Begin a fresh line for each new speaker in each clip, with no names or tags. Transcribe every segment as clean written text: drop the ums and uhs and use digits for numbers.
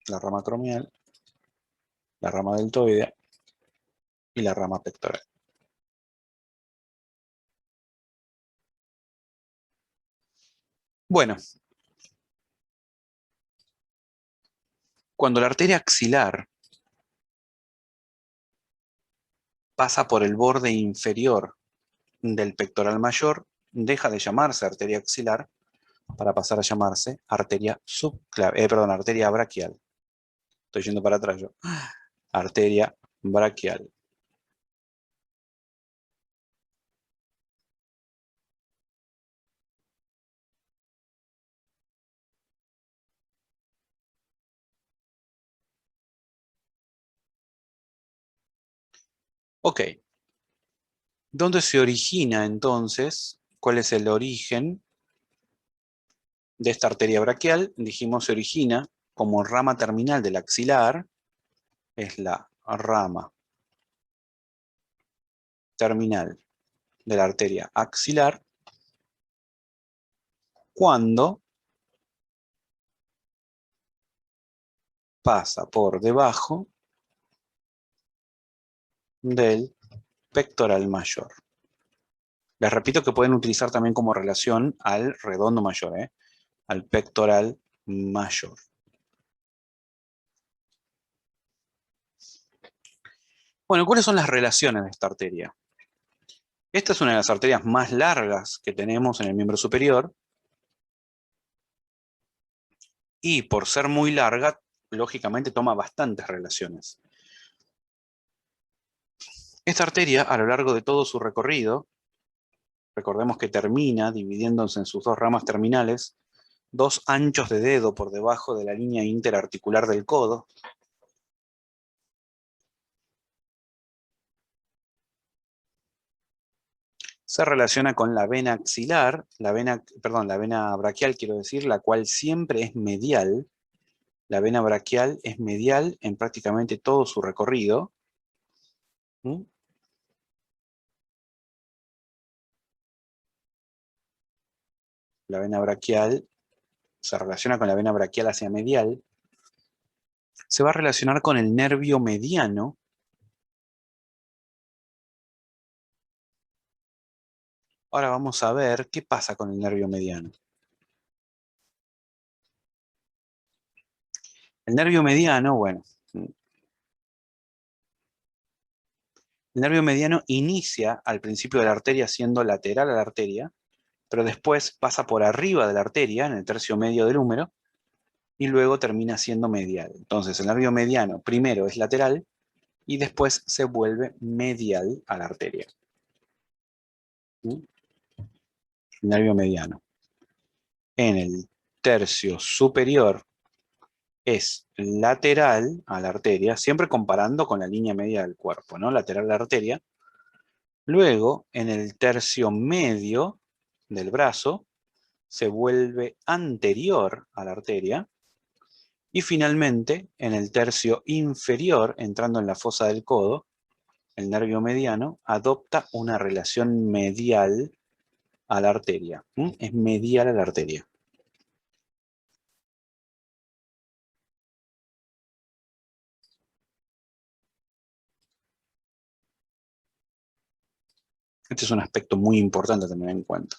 la rama acromial, la rama deltoidea y la rama pectoral. Bueno, cuando la arteria axilar pasa por el borde inferior del pectoral mayor, deja de llamarse arteria axilar para pasar a llamarse arteria arteria braquial. Estoy yendo para atrás yo. Arteria braquial. Ok. ¿Dónde se origina entonces? ¿Cuál es el origen de esta arteria braquial? Dijimos se origina como rama terminal del axilar, es la rama terminal de la arteria axilar, cuando pasa por debajo del pectoral mayor. Les repito que pueden utilizar también como relación al redondo mayor, al pectoral mayor. Bueno, ¿cuáles son las relaciones de esta arteria? Esta es una de las arterias más largas que tenemos en el miembro superior, y por ser muy larga, lógicamente toma bastantes relaciones. Esta arteria, a lo largo de todo su recorrido, recordemos que termina dividiéndose en sus dos ramas terminales, 2 anchos de dedo por debajo de la línea interarticular del codo. Se relaciona con la vena axilar, la vena braquial quiero decir, la cual siempre es medial. La vena braquial es medial en prácticamente todo su recorrido. La vena braquial se relaciona con la vena braquial hacia medial. Se va a relacionar con el nervio mediano. Ahora vamos a ver qué pasa con el nervio mediano. El nervio mediano, bueno, el nervio mediano inicia al principio de la arteria siendo lateral a la arteria, pero después pasa por arriba de la arteria, en el tercio medio del húmero, y luego termina siendo medial. Entonces el nervio mediano primero es lateral y después se vuelve medial a la arteria. El nervio mediano. En el tercio superior es lateral a la arteria, siempre comparando con la línea media del cuerpo, ¿no? Lateral a la arteria. Luego, en el tercio medio del brazo, se vuelve anterior a la arteria. Y finalmente, en el tercio inferior, entrando en la fosa del codo, el nervio mediano adopta una relación medial a la arteria. Es medial a la arteria. Este es un aspecto muy importante a tener en cuenta.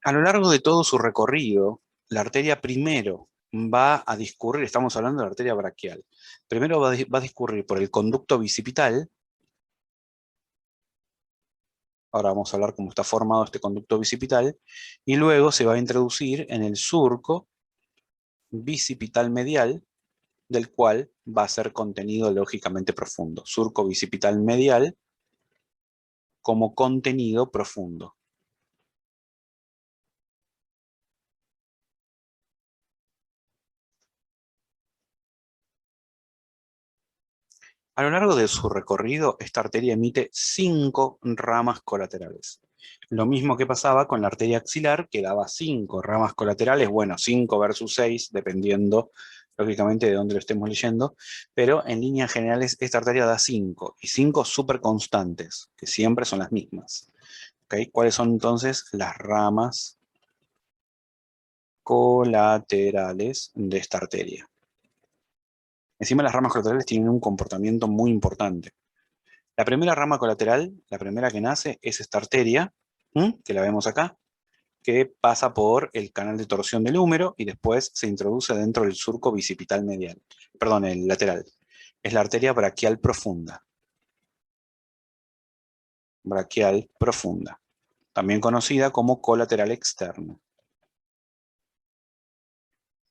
A lo largo de todo su recorrido, la arteria primero va a discurrir, estamos hablando de la arteria braquial, primero va a discurrir por el conducto bicipital. Ahora vamos a hablar cómo está formado este conducto bicipital, y luego se va a introducir en el surco bicipital medial, del cual va a ser contenido lógicamente profundo. Surco bicipital medial como contenido profundo. A lo largo de su recorrido, esta arteria emite 5 ramas colaterales. Lo mismo que pasaba con la arteria axilar, que daba 5 ramas colaterales, bueno, 5 versus 6, dependiendo, lógicamente, de dónde lo estemos leyendo, pero en líneas generales esta arteria da 5, y 5 súper constantes, que siempre son las mismas. ¿Okay? ¿Cuáles son entonces las ramas colaterales de esta arteria. Encima las ramas colaterales tienen un comportamiento muy importante. La primera rama colateral, la primera que nace, es esta arteria, que la vemos acá, que pasa por el canal de torsión del húmero y después se introduce dentro del surco bicipital medial. Perdón, el lateral. Es la arteria braquial profunda. Braquial profunda. También conocida como colateral externa.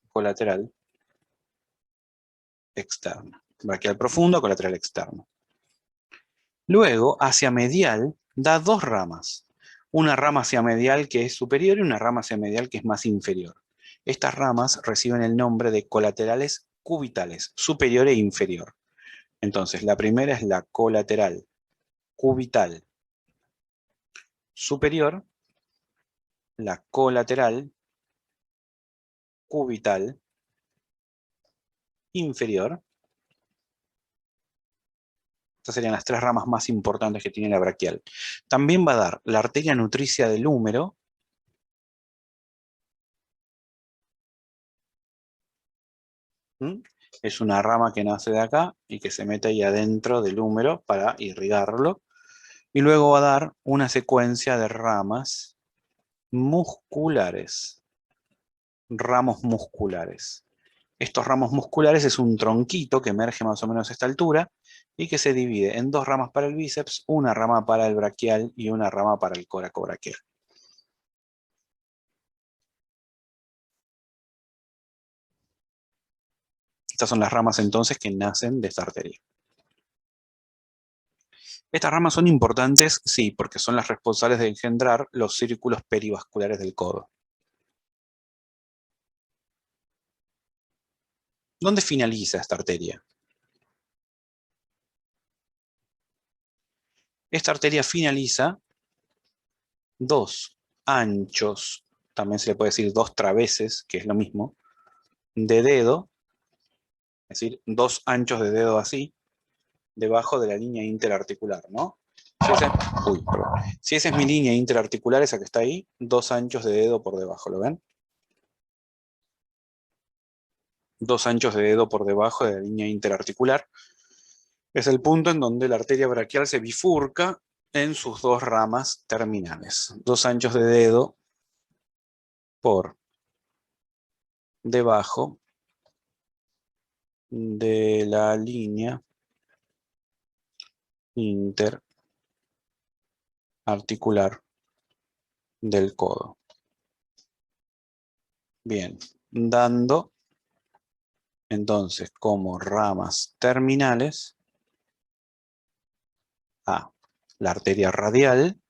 Colateral externa. Braquial profunda, colateral externa. Luego, hacia medial, da dos ramas. Una rama hacia medial que es superior y una rama hacia medial que es más inferior. Estas ramas reciben el nombre de colaterales cubitales, superior e inferior. Entonces, la primera es la colateral cubital superior, la colateral cubital inferior. Estas serían las tres ramas más importantes que tiene la braquial. También va a dar la arteria nutricia del húmero, es una rama que nace de acá y que se mete ahí adentro del húmero para irrigarlo. Y luego va a dar una secuencia de ramas musculares. Ramos musculares. Estos ramos musculares es un tronquito que emerge más o menos a esta altura y que se divide en dos ramas para el bíceps, una rama para el braquial y una rama para el coracobraquial. Estas son las ramas entonces que nacen de esta arteria. Estas ramas son importantes, sí, porque son las responsables de engendrar los círculos perivasculares del codo. ¿Dónde finaliza esta arteria? Esta arteria finaliza dos anchos, también se le puede decir dos traveses, que es lo mismo, de dedo, es decir, dos anchos de dedo así, debajo de la línea interarticular, ¿no? Si esa es mi línea interarticular, esa que está ahí, dos anchos de dedo por debajo, ¿lo ven? Dos anchos de dedo por debajo de la línea interarticular. Es el punto en donde la arteria braquial se bifurca en sus dos ramas terminales. Dos anchos de dedo por debajo de la línea interarticular del codo. Bien, dando entonces como ramas terminales a la arteria radial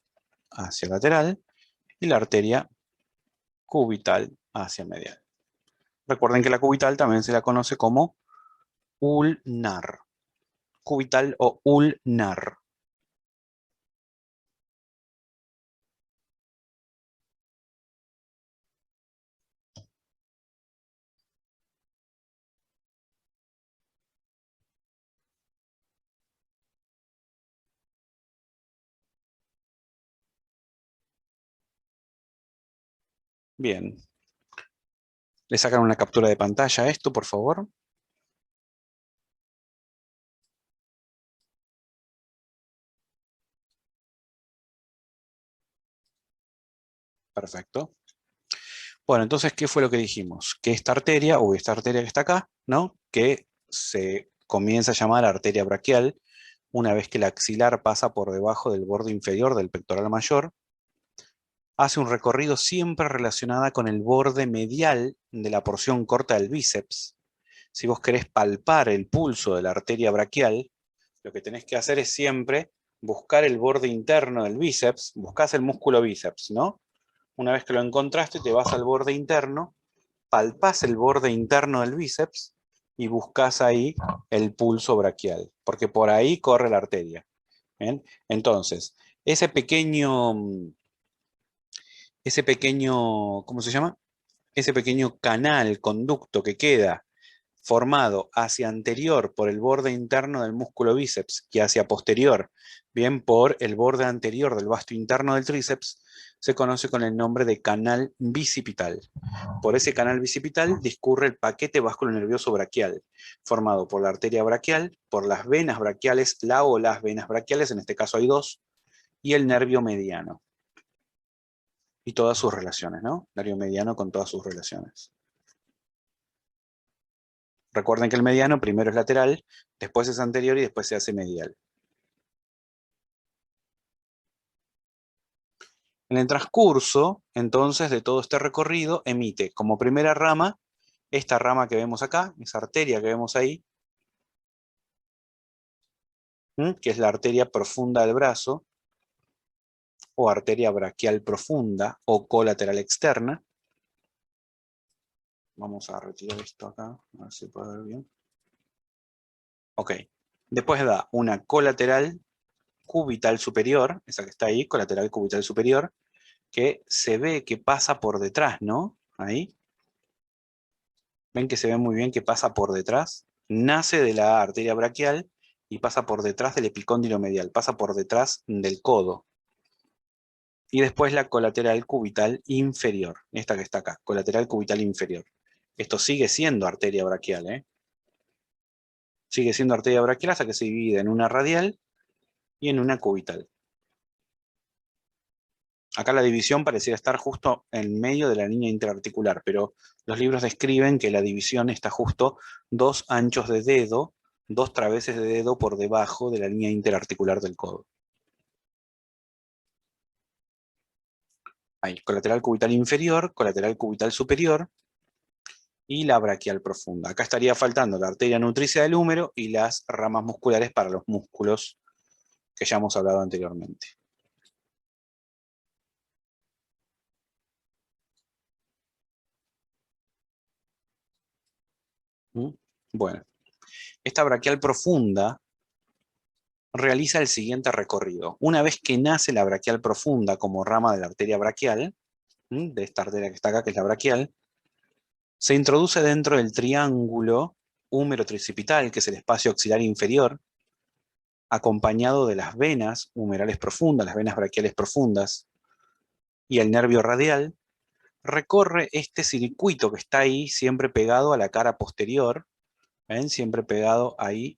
hacia lateral y la arteria cubital hacia medial. Recuerden que la cubital también se la conoce como ulnar. Cubital o ulnar. Bien. Le sacan una captura de pantalla a esto, por favor. Perfecto. Bueno, entonces, ¿qué fue lo que dijimos? Que esta arteria, o esta arteria que está acá, ¿no? Que se comienza a llamar arteria braquial, una vez que la axilar pasa por debajo del borde inferior del pectoral mayor, hace un recorrido siempre relacionada con el borde medial de la porción corta del bíceps. Si vos querés palpar el pulso de la arteria braquial, lo que tenés que hacer es siempre buscar el borde interno del bíceps, buscás el músculo bíceps, ¿no? Una vez que lo encontraste, te vas al borde interno, palpás el borde interno del bíceps y buscas ahí el pulso braquial, porque por ahí corre la arteria. ¿Bien? Entonces, ese pequeño, ¿cómo se llama? Ese pequeño canal, conducto que queda formado hacia anterior por el borde interno del músculo bíceps y hacia posterior, bien por el borde anterior del vasto interno del tríceps, se conoce con el nombre de canal bicipital. Por ese canal bicipital discurre el paquete vasculonervioso braquial, formado por la arteria braquial, por las venas braquiales, la o las venas braquiales, en este caso hay dos, y el nervio mediano. Y todas sus relaciones, ¿no? Nervio mediano con todas sus relaciones. Recuerden que el mediano primero es lateral, después es anterior y después se hace medial. En el transcurso, entonces, de todo este recorrido, emite como primera rama, esta rama que vemos acá, esa arteria que vemos ahí, que es la arteria profunda del brazo, o arteria braquial profunda, o colateral externa. Vamos a retirar esto acá, a ver si puede ver bien. Ok. Después da una colateral cubital superior, esa que está ahí, colateral cubital superior, que se ve que pasa por detrás, ¿no? Ahí. ¿Ven que se ve muy bien que pasa por detrás? Nace de la arteria braquial y pasa por detrás del epicóndilo medial, pasa por detrás del codo. Y después la colateral cubital inferior, esta que está acá, colateral cubital inferior. Esto sigue siendo arteria braquial, ¿eh? Sigue siendo arteria braquial hasta que se divide en una radial y en una cubital. Acá la división pareciera estar justo en medio de la línea interarticular, pero los libros describen que la división está justo 2 anchos de dedo, 2 traveses de dedo por debajo de la línea interarticular del codo. Hay colateral cubital inferior, colateral cubital superior y la braquial profunda. Acá estaría faltando la arteria nutricia del húmero y las ramas musculares para los músculos que ya hemos hablado anteriormente. Bueno, esta braquial profunda realiza el siguiente recorrido. Una vez que nace la braquial profunda como rama de la arteria braquial, de esta arteria que está acá, que es la braquial, se introduce dentro del triángulo húmero tricipital, que es el espacio axilar inferior, acompañado de las venas humerales profundas, las venas braquiales profundas, y el nervio radial, recorre este circuito que está ahí, siempre pegado a la cara posterior, ¿ven? Siempre pegado ahí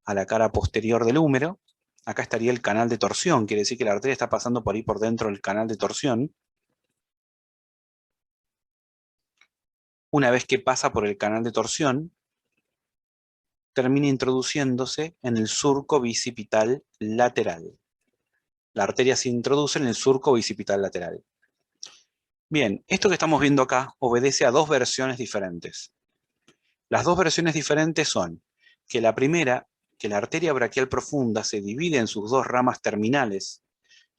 a la cara posterior del húmero. Acá estaría el canal de torsión, quiere decir que la arteria está pasando por ahí por dentro del canal de torsión. Una vez que pasa por el canal de torsión, termina introduciéndose en el surco bicipital lateral. La arteria se introduce en el surco bicipital lateral. Bien, esto que estamos viendo acá obedece a dos versiones diferentes. Las dos versiones diferentes son que la primera, que la arteria braquial profunda se divide en sus dos ramas terminales,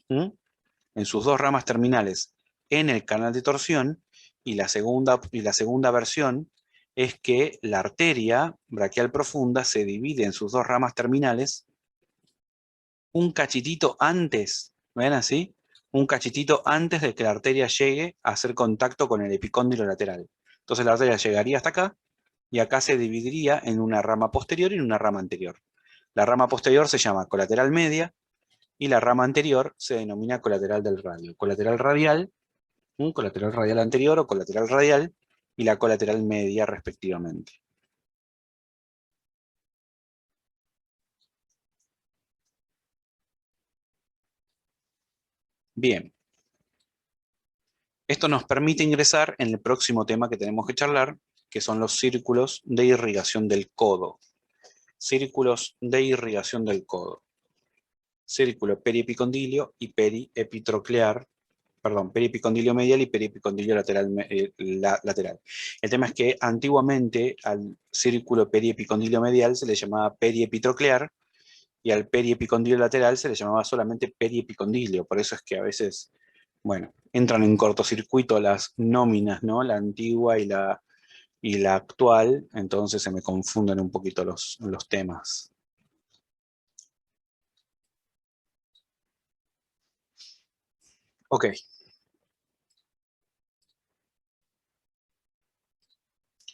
en sus dos ramas terminales en el canal de torsión, y la segunda versión es que la arteria braquial profunda se divide en sus dos ramas terminales un cachitito antes, ¿ven así? Un cachitito antes de que la arteria llegue a hacer contacto con el epicóndilo lateral. Entonces la arteria llegaría hasta acá, y acá se dividiría en una rama posterior y en una rama anterior. La rama posterior se llama colateral media, y la rama anterior se denomina colateral del radio. Colateral radial, colateral radial anterior o colateral radial, y la colateral media respectivamente. Bien. Esto nos permite ingresar en el próximo tema que tenemos que charlar, que son los círculos de irrigación del codo. Círculos de irrigación del codo. Círculo periepicondilio y periepitroclear, perdón, periepicondilio medial y periepicondilio lateral, lateral. El tema es que antiguamente al círculo periepicondilio medial se le llamaba periepitroclear, y al periepicondilio lateral se le llamaba solamente periepicondilio. Por eso es que a veces, bueno, entran en cortocircuito las nóminas, ¿no? La antigua y la actual, entonces se me confunden un poquito los temas. Ok,